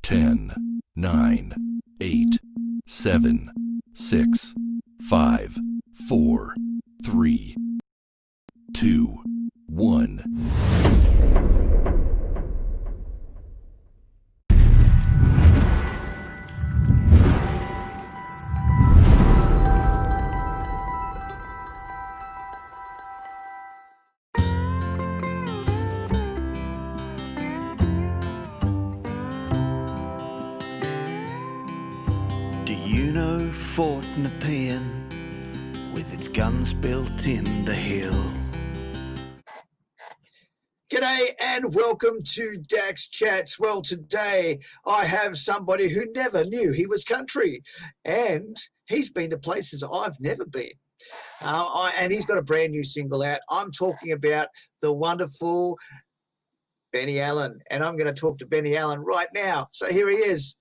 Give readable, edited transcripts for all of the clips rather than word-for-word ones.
10, 9, 8, 7, 6, 5, 4, 3, 2, 1. Do you know Fort Nepean with its guns built in the hill? G'day and welcome to Dax Chats. Well, today I have somebody who never knew he was country, and he's been to places I've never been. And he's got a brand new single out. I'm talking about the wonderful Benny Allen, and I'm going to talk to Benny Allen right now. So here he is.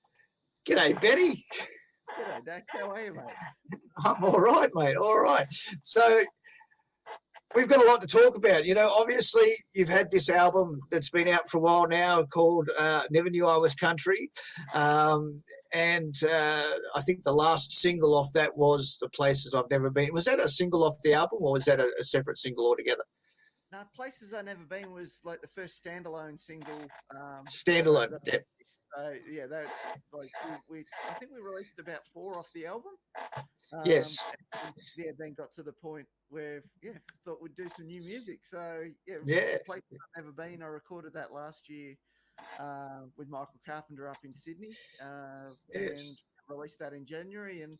G'day, Benny. G'day, Dax. How are you, mate? I'm all right, mate. All right. So we've got a lot to talk about. You know, obviously, you've had this album that's been out for a while now called Never Knew I Was Country. And I think the last single off that was The Places I've Never Been. Was that a single off the album, or was that a separate single altogether? No, Places I've Never Been was like the first standalone single. Standalone, yeah. So yeah, that like I think we released about 4 off the album. Yes. And, yeah, then got to the point where thought we'd do some new music. So Yeah. Places I've Never Been. I recorded that last year with Michael Carpenter up in Sydney, and released that in January. And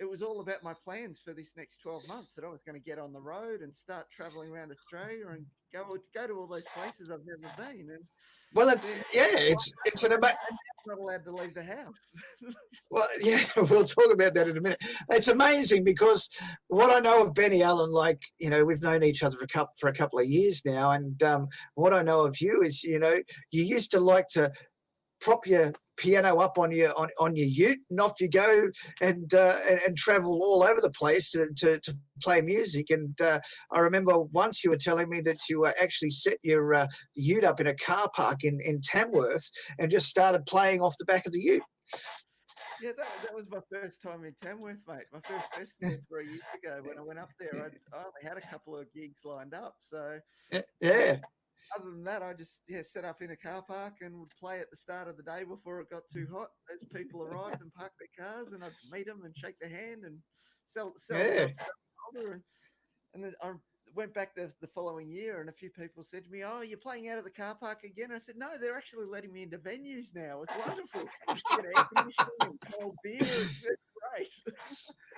it was all about my plans for this next 12 months, that I was going to get on the road and start traveling around Australia and go to all those places I've never been. And well, it's an amazing. I'm not allowed to leave the house. Well, yeah, we'll talk about that in a minute. It's amazing because what I know of Benny Allen, like, you know, we've known each other for a couple of years now, and what I know of you is, you know, you used to like to prop your piano up on your ute, and off you go and travel all over the place to play music. And I remember once you were telling me that you actually set your ute up in a car park in Tamworth and just started playing off the back of the ute. Yeah, that was my first time in Tamworth, mate. My first festival 3 years ago when I went up there. I only had a couple of gigs lined up. So, yeah. Other than that, I just set up in a car park and would play at the start of the day before it got too hot. As people arrived and parked their cars, and I'd meet them and shake their hand and sell them shoulder. And then I went back the following year, and a few people said to me, "Oh, you're playing out of the car park again?" I said, "No, they're actually letting me into venues now. It's wonderful. You get air conditioning and cold beer. It's great."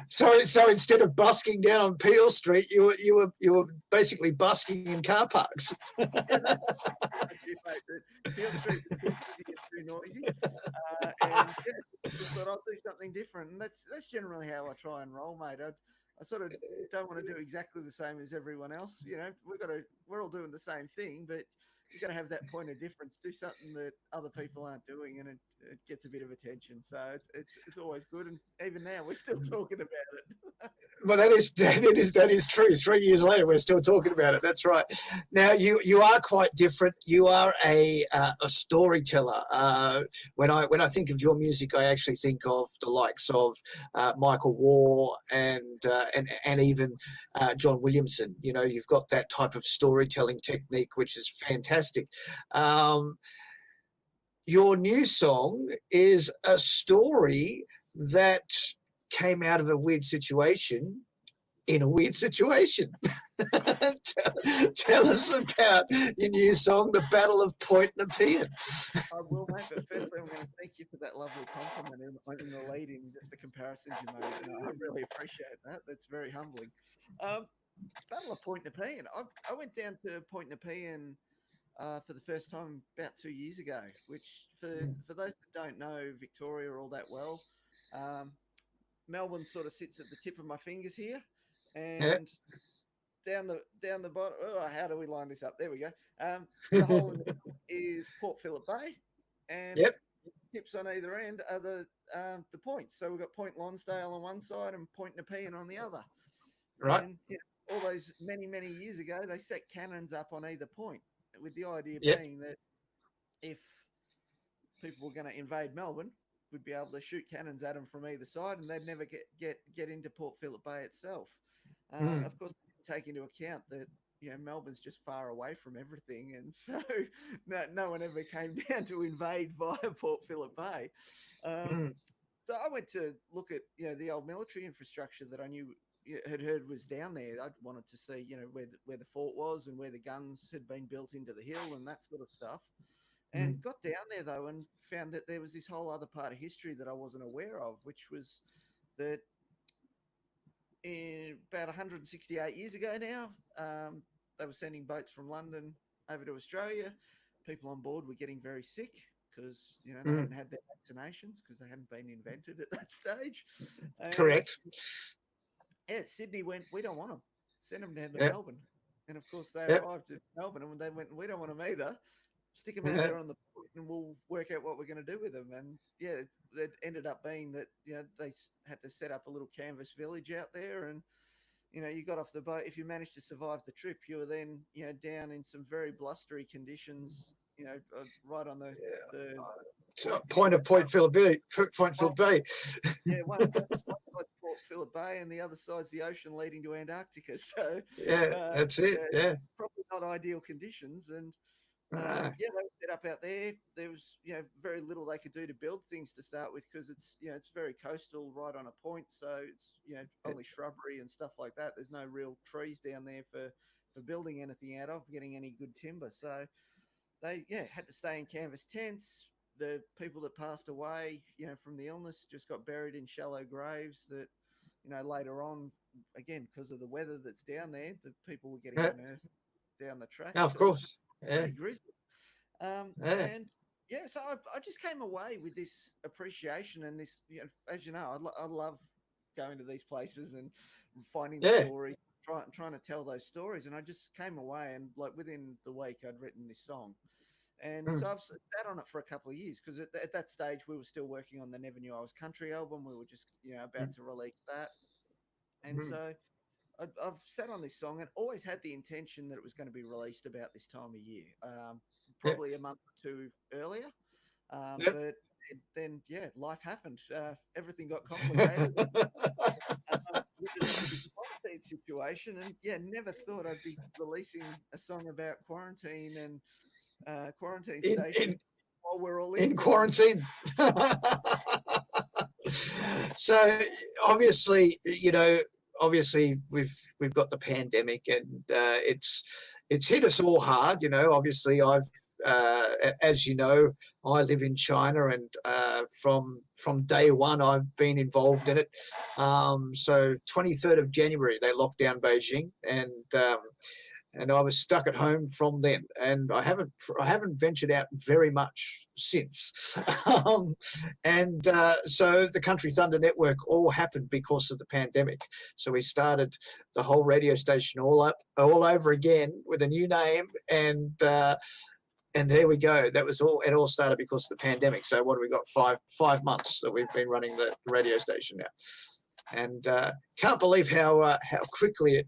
So instead of busking down on Peel Street, you were basically busking in car parks. Yeah, that's mate. Peel Street was too busy and too noisy, and just thought I'll do something different. And that's generally how I try and roll, mate. I sort of don't want to do exactly the same as everyone else. You know, we're all doing the same thing, but you got to have that point of difference. Do something that other people aren't doing, and it gets a bit of attention. So it's always good. And even now, we're still talking about it. Well, that is true. 3 years later, we're still talking about it. That's right. Now, you are quite different. You are a storyteller. When I think of your music, I actually think of the likes of Michael Waugh and even John Williamson. You know, you've got that type of storytelling technique, which is fantastic. Your new song is a story that came out of a weird situation in a weird situation. Tell us about your new song, The Battle of Point Nepean. I will, mate, but firstly, I'm going to thank you for that lovely compliment in the lead-in, just the comparisons you made. And I really appreciate that. That's very humbling. Battle of Point Nepean. I went down to Point Nepean for the first time about 2 years ago, which for those that don't know Victoria all that well, Melbourne sort of sits at the tip of my fingers here, and down the bottom. Oh, how do we line this up? There we go. The hole in the middle is Port Phillip Bay, and tips on either end are the points. So we've got Point Lonsdale on one side and Point Nepean on the other. Right. And all those many years ago, they set cannons up on either point, with the idea being that if people were going to invade Melbourne, we'd be able to shoot cannons at them from either side, and they'd never get into Port Phillip Bay itself. Mm, Of course, take into account that Melbourne's just far away from everything, and so no one ever came down to invade via Port Phillip Bay. Um, mm, so I went to look at the old military infrastructure that I knew had heard was down there. I wanted to see where the fort was and where the guns had been built into the hill and that sort of stuff. And mm, got down there though and found that there was this whole other part of history that I wasn't aware of, which was that in about 168 years ago now, they were sending boats from London over to Australia. People on board were getting very sick because they mm. hadn't had their vaccinations because they hadn't been invented at that stage. And Correct. yeah, Sydney went, we don't want them. Send them down to Yep. Melbourne. And of course, they Yep. arrived at Melbourne and they went, we don't want them either. Stick them out Yeah. there on the port and we'll work out what we're going to do with them. And yeah, it ended up being that, they had to set up a little canvas village out there. And, you got off the boat. If you managed to survive the trip, you were then, down in some very blustery conditions, right on the So, point. point of Point Phillip Bay. Point Well, Phillip Bay. yeah, one side's Port Phillip Bay, and the other side's the ocean leading to Antarctica. So, Yeah, that's it. yeah, Yeah. probably not ideal conditions. And Ah, yeah, they were set up out there. There was very little they could do to build things to start with because it's it's very coastal, right on a point. So it's only shrubbery and stuff like that. There's no real trees down there for building anything out of, getting any good timber. So they had to stay in canvas tents. The people that passed away, from the illness, just got buried in shallow graves. That later on, again because of the weather that's down there, the people were getting yeah, unearthed down the track. of So it was course. Yeah. pretty grisly. Yeah. And yeah, so I just came away with this appreciation and this, as you know, I love going to these places and finding the Yeah. stories, trying to tell those stories. And I just came away and like within the week I'd written this song. And so Mm, I've sat on it for a couple of years because at that stage we were still working on the Never Knew I Was Country album. We were just, about mm, to release that. And mm. so I've sat on this song and always had the intention that it was going to be released about this time of year, Yeah. probably a month or two earlier. Yep. But then, yeah, life happened. Everything got complicated with the quarantine situation. And yeah, never thought I'd be releasing a song about quarantine and quarantine in station in while we're all in in quarantine. quarantine. So obviously, obviously we've got the pandemic, and it's hit us all hard. Obviously as you know, I live in China, and from day one I've been involved in it. So 23rd of January they locked down Beijing, and I was stuck at home from then, and I haven't ventured out very much since. um, and so the Country Thunder Network all happened because of the pandemic. So we started the whole radio station all over again with a new name, and there we go. That was all. It all started because of the pandemic. So what have we got? Five months that we've been running the radio station now, and can't believe how quickly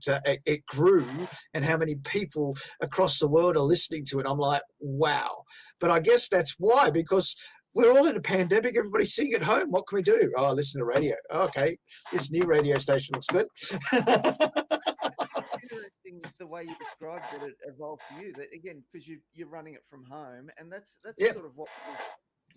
it grew, and how many people across the world are listening to it. I'm like, wow. But I guess that's why, because we're all in a pandemic. Everybody's sitting at home. What can we do? Oh, listen to radio. Okay, this new radio station looks good. It's interesting the way you described that it evolved for you. That again, because you're running it from home, and that's Yeah. sort of what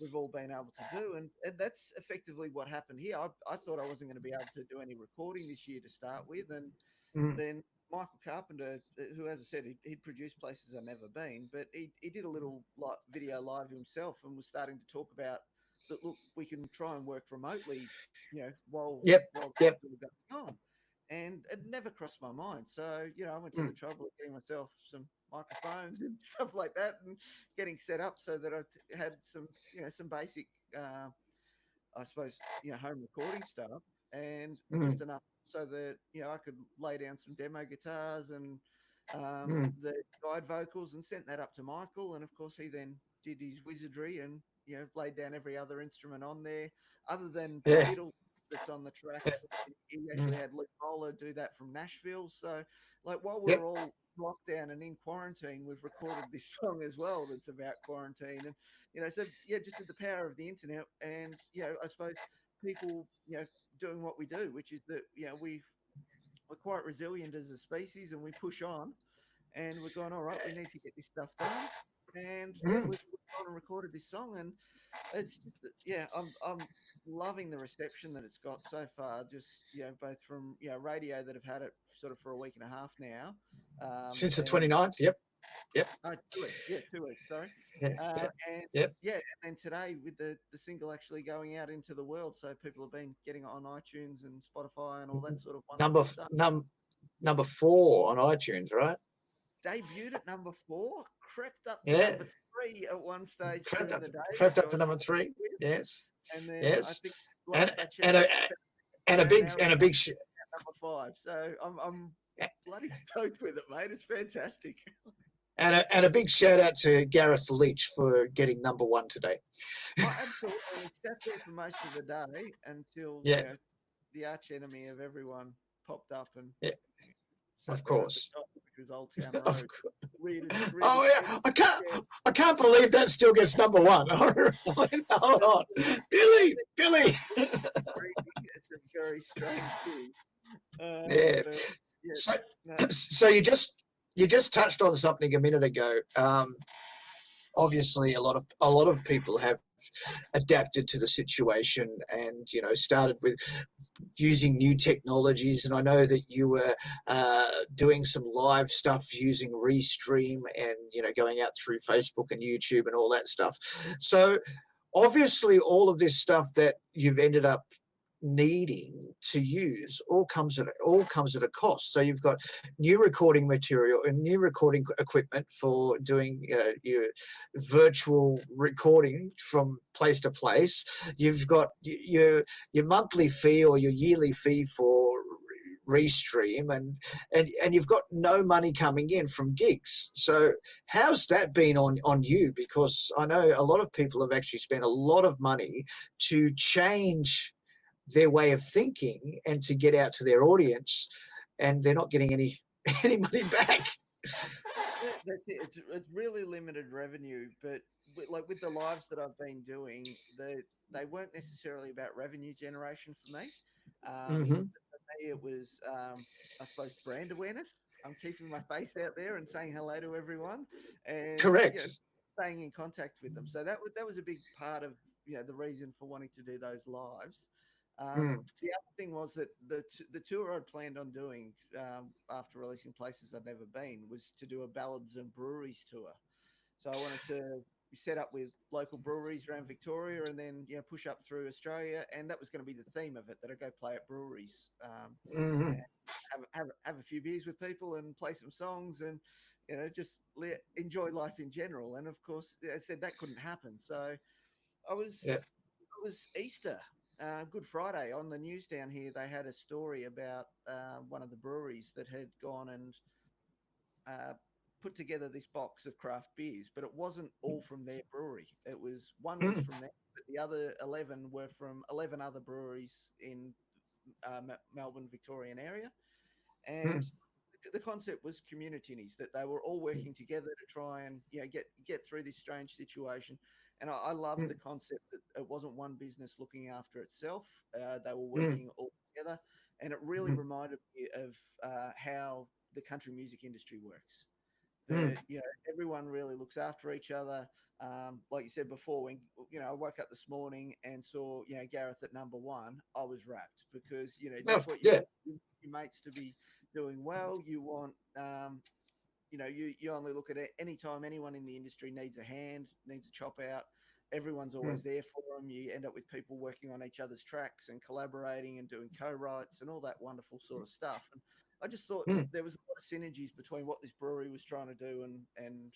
we've all been able to do, and that's effectively what happened here. I thought I wasn't going to be able to do any recording this year to start with, and Mm, then Michael Carpenter, who, as I said, he'd produced places I've never been, but he did a little video live himself and was starting to talk about that. Look, we can try and work remotely, yep. while Yep. things are going on, and it never crossed my mind. So I went to the Mm, trouble of getting myself some microphones and stuff like that, and getting set up so that I had some some basic. I suppose, home recording stuff and mm, just enough so that, I could lay down some demo guitars and mm. the guide vocals and sent that up to Michael. And of course, he then did his wizardry and, laid down every other instrument on there other than the Yeah. fiddle that's on the track. Yeah. He Mm. actually had Luke Bowler do that from Nashville. So, like, while Yep. we're all locked down and in quarantine, we've recorded this song as well that's about quarantine. And, so, yeah, just with the power of the internet and, I suppose people, doing what we do, which is that, we're quite resilient as a species and we push on and we're going, all right, we need to get this stuff done. And yeah, Mm. we've gone and recorded this song, and it's just, yeah, I'm loving the reception that it's got so far. Just both from radio that have had it sort of for a week and a half now, Since the and 29th. Yep. Yep. 2 weeks, yeah, 2 weeks, sorry, Yeah. Yeah. and Yep. yeah, and then today with the single actually going out into the world, so people have been getting it on iTunes and Spotify and all that sort of Number wonderful stuff. number 4 on iTunes, right? Debuted at number 4, crept up to Yeah. number 3 at one stage Crept during up, the day, crept which up I to was number really 3. with. Yes. And then I Yes. think And last I checked, and a and a today big now and it's a big sh- at number 5. So I'm bloody stoked with it, mate. It's fantastic. and a big shout out to Gareth Leach for getting number 1 today. Oh, absolutely. And he sat there for most of the day until Yeah. the arch enemy of everyone popped up and Yeah. sat Of there at the course. top, which was Old Town Of Road. course. Reared Oh its yeah, head. I can't believe that still gets number 1. Hold on, Billy. It's a very strange thing. Yeah. But yeah, So no, so you just touched on something a minute ago. Obviously, a lot of people have adapted to the situation and started with using new technologies. And I know that you were doing some live stuff using Restream and going out through Facebook and YouTube and all that stuff. So obviously all of this stuff that you've ended up needing to use all comes at a cost. So you've got new recording material and new recording equipment for doing your virtual recording from place to place. You've got your monthly fee or your yearly fee for Restream, and you've got no money coming in from gigs. So how's that been on you? Because I know a lot of people have actually spent a lot of money to change their way of thinking and to get out to their audience, and they're not getting any any money back. that's it. It's really limited revenue, but with the lives that I've been doing, they weren't necessarily about revenue generation for me. Mm-hmm. For me, it was I suppose brand awareness. I'm keeping my face out there and saying hello to everyone, and Correct. staying in contact with them. So that was a big part of the reason for wanting to do those lives. Mm. The other thing was that the tour I'd planned on doing after releasing Places I'd Never Been was to do a ballads and breweries tour. So I wanted to be set up with local breweries around Victoria, and then push up through Australia, and that was going to be the theme of it. That I'd go play at breweries, Mm-hmm. and have a few beers with people and play some songs, and just enjoy life in general. And of course, I said that couldn't happen. So I Yeah. was it was Easter, Good Friday. On the news down here, they had a story about one of the breweries that had gone and uh, put together this box of craft beers, but it wasn't all from their brewery. It was one was Mm. from them, but the other 11 were from 11 other breweries in Melbourne, Victorian area. And Mm. the concept was communities, that they were all working together to try and get through this strange situation. And I loved the Mm. concept that it wasn't one business looking after itself. They were Mm. working all together, and it really Mm. reminded me of how the country music industry works. Mm. That everyone really looks after each other. Like you said before, when I woke up this morning and saw Gareth at number 1, I was rapt, because Oh, that's what you yeah. want your mates to be doing well. You want you only look at it anytime anyone in the industry needs a hand, needs a chop out. Everyone's Mm. always there for them. You end up with people working on each other's tracks and collaborating and doing co-writes and all that wonderful sort of stuff. And I just thought Mm. there was a lot of synergies between what this brewery was trying to do and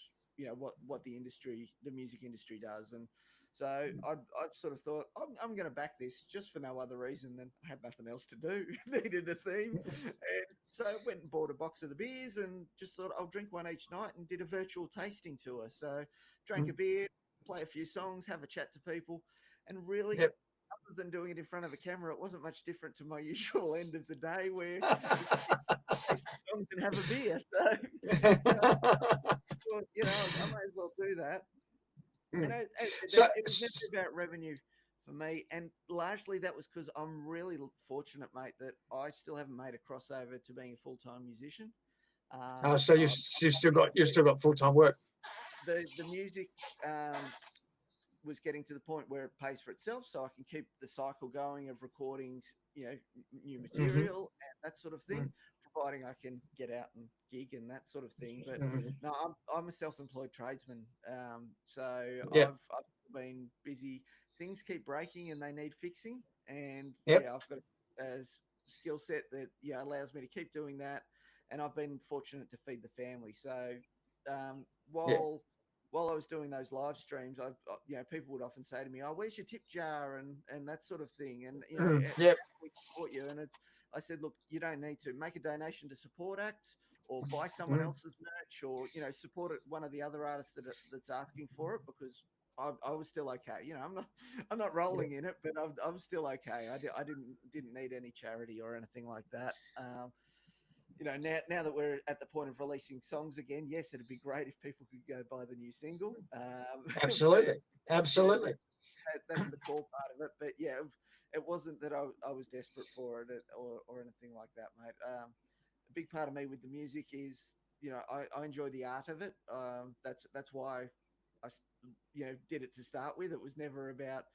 what the music industry does. And so I sort of thought I'm going to back this just for no other reason than I had nothing else to do, needed a theme, and so I went and bought a box of the beers and just thought I'll drink one each night, and did a virtual tasting tour. So drank a Mm. beer, play a few songs, have a chat to people, and really Yep. other than doing it in front of a camera, it wasn't much different to my usual end of the day where it's play some songs and have a beer. So, you know, well, I might as well do that. Mm. As I said, So, it was never about revenue for me, and largely that was because I'm really fortunate, mate, that I still haven't made a crossover to being a full time musician. so you I'm you still lucky got enough you that still got full time work. the music was getting to the point where it pays for itself, so I can keep the cycle going of recordings, new Hmm. material and that sort of thing, providing I can get out and gig and that sort of thing. But Hmm. no, I'm a self-employed tradesman, so Yep. I've been busy. Things keep breaking and they need fixing, and Yep. yeah, I've got a skill set that allows me to keep doing that, and I've been fortunate to feed the family. So Yeah. while I was doing those live streams, people would often say to me, "Oh, where's your tip jar?" and that sort of thing. And Yep. how can we support you? And I said, look, you don't need to make a donation to Support Act or buy someone Mm. else's merch or support one of the other artists that's asking for it because. I was still okay, I'm not Yep. rolling in it, but I'm still okay. I didn't need any charity or anything like that. Now that we're at the point of releasing songs again, yes, it'd be great if people could go buy the new single. But Absolutely. yeah, Absolutely. that's the core part of it. But yeah, it wasn't that I was desperate for it or anything like that, mate. A big part of me with the music is, I enjoy the art of it. That's why did it to start with. It was never about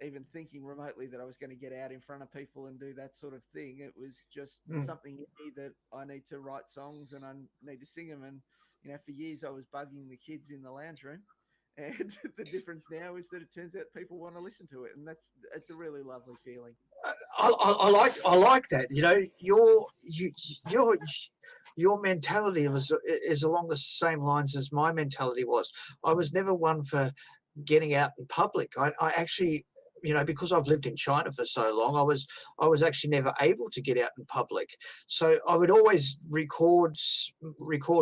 even thinking remotely that I was going to get out in front of people and do that sort of thing. It was just Mm. something in me that I need to write songs and I need to sing them. And for years I was bugging the kids in the lounge room, and the difference now is that it turns out people want to listen to it, and it's a really lovely feeling. I like that. Your your mentality is along the same lines as my mentality was. I was never one for getting out in public. I actually, because I've lived in China for so long, I was actually never able to get out in public. So I would always record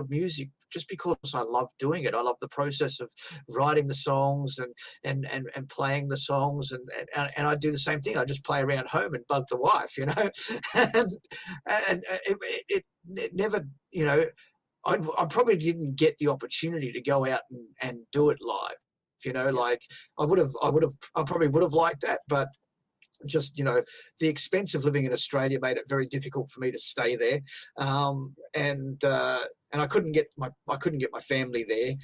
music just because I love doing it. I love the process of writing the songs and playing the songs, and I do the same thing. I just play around home and bug the wife, and it never, I probably didn't get the opportunity to go out and do it live. Yep. Like I probably would have liked that, but just the expense of living in Australia made it very difficult for me to stay there, and I couldn't get my family there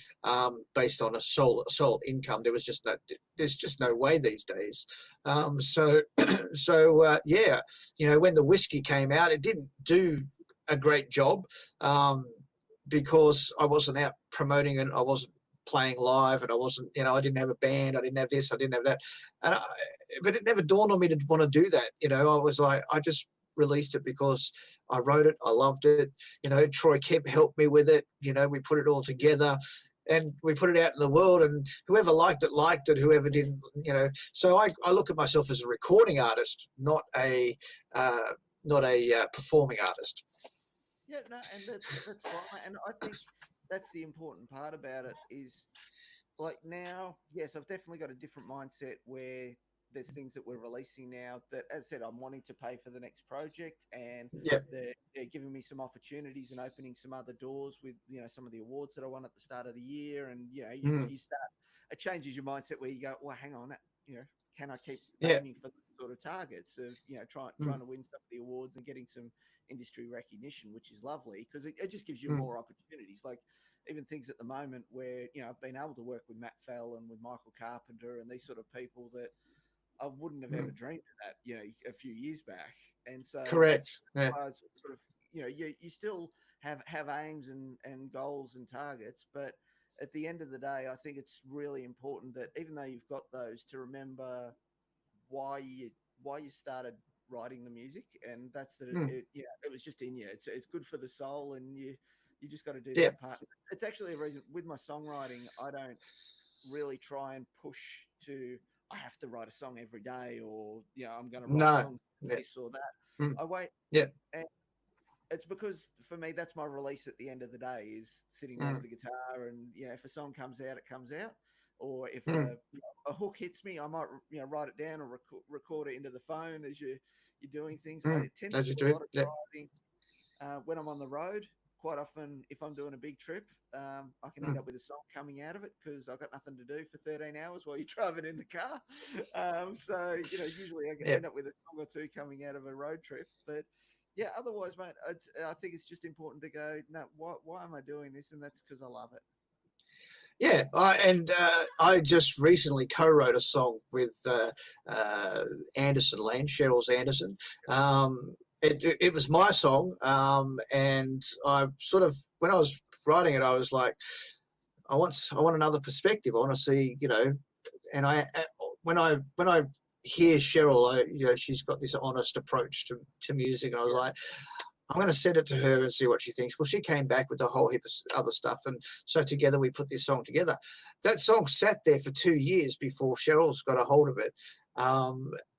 based on a sole income. There's just no way these days. Yeah, when the whiskey came out, it didn't do a great job because I wasn't out promoting it. I wasn't playing live, and I wasn't, I didn't have a band. I didn't have this. I didn't have that. But it never dawned on me to want to do that. I was like, I just released it because I wrote it. I loved it. Troy Kemp helped me with it. We put it all together and we put it out in the world, and whoever liked it, liked it. Whoever didn't, so I look at myself as a recording artist, not a performing artist. Yeah, no, and that's fine. And I think that's the important part about it is like now, yes, I've definitely got a different mindset where there's things that we're releasing now that, as I said, I'm wanting to pay for the next project, and Yep. they're giving me some opportunities and opening some other doors with some of the awards that I won at the start of the year, and Mm. you start, it changes your mindset where you go, well, hang on, can I keep Yeah. aiming for those sort of targets of trying Mm. to win some of the awards and getting some industry recognition, which is lovely because it just gives you Mm. more opportunities. Like even things at the moment where I've been able to work with Matt Fell and with Michael Carpenter and these sort of people that I wouldn't have ever Mm. dreamed of that a few years back. And so that's Correct. Yeah. why it's sort of you still have aims and goals and targets, but at the end of the day, I think it's really important that even though you've got those, to remember why you started writing the music, and that's that Mm. it was just in you. It's good for the soul, and you just got to do Yeah. that part. It's actually a reason with my songwriting, I don't really try and push to I have to write a song every day, or I'm going to write No. songs Yeah. this or that. Mm. I wait, Yeah. and it's because for me that's my release at the end of the day is sitting down with Mm. the guitar, and if a song comes out, it comes out, or if Mm, a hook hits me, I might write it down or record it into the phone as you're doing things. I mm, tend to as you do a do. lot of Yeah. driving when I'm on the road. Quite often, if I'm doing a big trip, I can end Mm, up with a song coming out of it because I've got nothing to do for 13 hours while you're driving in the car. So, usually I yeah. end up with a song or two coming out of a road trip. But yeah, otherwise, mate, I think it's just important to go, no, why am I doing this? And that's because I love it. Yeah, I just recently co-wrote a song with Anderson Lane, Cheryl's Anderson. It was my song, and I sort of, when I was writing it, I was like, I want another perspective. I want to see, and when I hear Cheryl, she's got this honest approach to music, and I was like, I'm going to send it to her and see what she thinks. Well, she came back with a whole heap of other stuff. And so together we put this song together. That song sat there for 2 years before Cheryl's got a hold of it.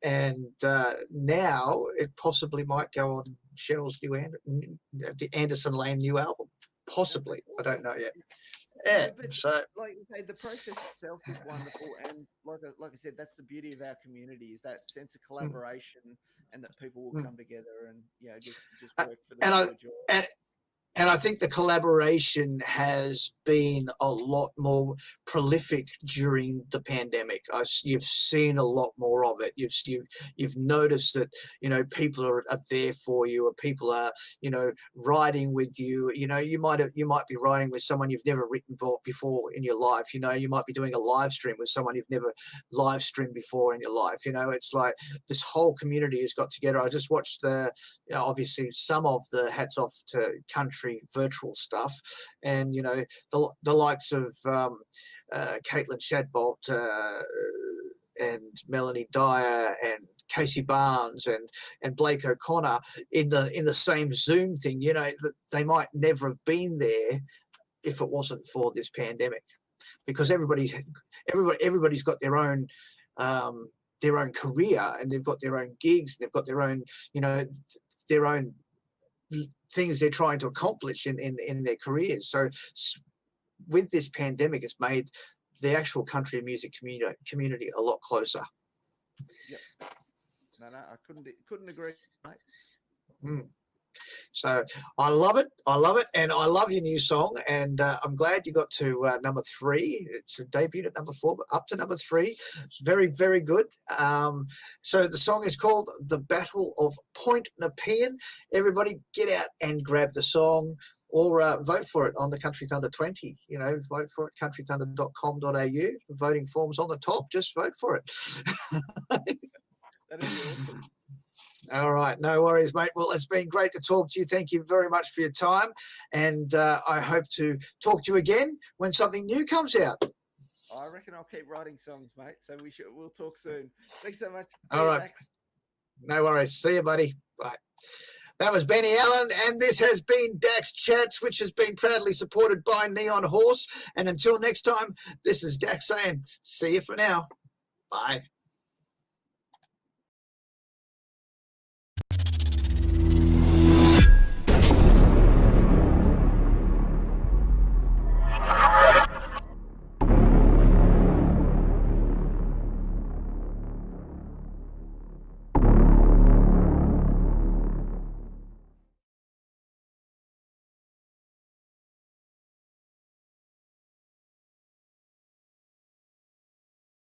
And now it possibly might go on Cheryl's the Anderson Lane new album. Possibly. I don't know yet. No, Yeah. but So, like you say, the process itself is wonderful, and like I said, that's the beauty of our community is that sense of mm, collaboration, and that people will mm. come together and just Uh, work for the and I, pure joy. and, And I think the collaboration has been a lot more prolific during the pandemic. You've seen a lot more of it. You've noticed that people are there for you, or people are riding with you. You might be riding with someone you've never written before in your life. You might be doing a live stream with someone you've never live streamed before in your life. It's like this whole community has got together. I just watched obviously some of the Hats Off to Country virtual stuff, and the likes of Caitlin Shadbolt and Melanie Dyer and Casey Barnes and Blake O'Connor in the same Zoom thing. They might never have been there if it wasn't for this pandemic, because everybody's got their own career, and they've got their own gigs, and they've got their own things they're trying to accomplish in their careers. So with this pandemic, it's made the actual country music community a lot closer. Yep. No, I couldn't agree, mate. Mm. So I love it. And I love your new song. And I'm glad you got to number 3. It's debuted at number 4, but up to number 3. It's very, very good. So the song is called The Battle of Point Nepean. Everybody get out and grab the song, or vote for it on the Country Thunder 20. Vote for it, countrythunder.com.au. The voting form's on the top. Just vote for it. That'd be awesome. All right, no worries, mate. Well, it's been great to talk to you. Thank you very much for your time, and I hope to talk to you again when something new comes out. I reckon I'll keep writing songs, mate. So we'll talk soon. Thanks so much. All right, Dax. no worries. See you, buddy. Bye. That was Benny Allen, and this has been Dax Chats, which has been proudly supported by Neon Horse. And until next time, this is Dax saying, see you for now. Bye.